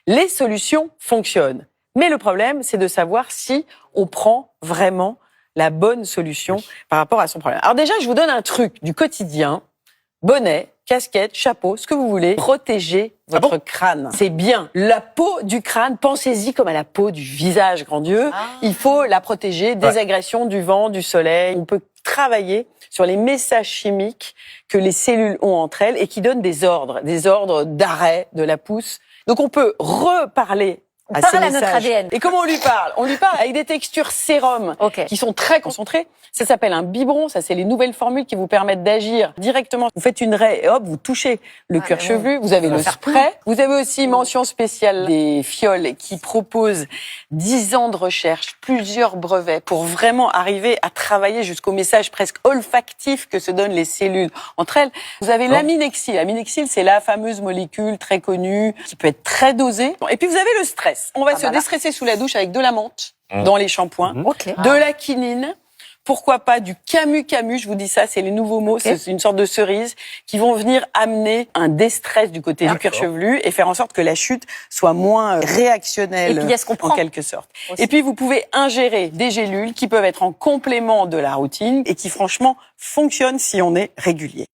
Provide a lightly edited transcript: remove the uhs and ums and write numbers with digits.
Les solutions fonctionnent. Mais le problème, c'est de savoir si on prend vraiment la bonne solution par rapport à son problème. Alors déjà, je vous donne un truc du quotidien. Bonnet, casquette, chapeau, ce que vous voulez. Protégez votre crâne. C'est bien. La peau du crâne, pensez-y comme à la peau du visage, grand Dieu. Il faut la protéger des agressions du vent, du soleil. On peut travailler sur les messages chimiques que les cellules ont entre elles et qui donnent des ordres d'arrêt de la pousse. Donc on peut reparler à ces messages. Notre ADN. Et comment on lui parle? On lui parle avec des textures sérum qui sont très concentrées. Ça s'appelle un biberon. Ça, c'est les nouvelles formules qui vous permettent d'agir directement. Vous faites une raie et hop, vous touchez le cuir chevelu. Vous avez le spray. Vous avez aussi mention spéciale des fioles qui proposent 10 ans de recherche, plusieurs brevets pour vraiment arriver à travailler jusqu'au message presque olfactif que se donnent les cellules entre elles. Vous avez l'aminexil. L'aminexil, c'est la fameuse molécule très connue qui peut être très dosée. Et puis vous avez le stress. On va se déstresser sous la douche avec de la menthe dans les shampoings, de la quinine, pourquoi pas du camu, je vous dis ça, c'est les nouveaux mots, c'est une sorte de cerise qui vont venir amener un déstress du côté du cuir chevelu et faire en sorte que la chute soit moins réactionnelle en quelque sorte. Et puis vous pouvez ingérer des gélules qui peuvent être en complément de la routine et qui franchement fonctionnent si on est régulier.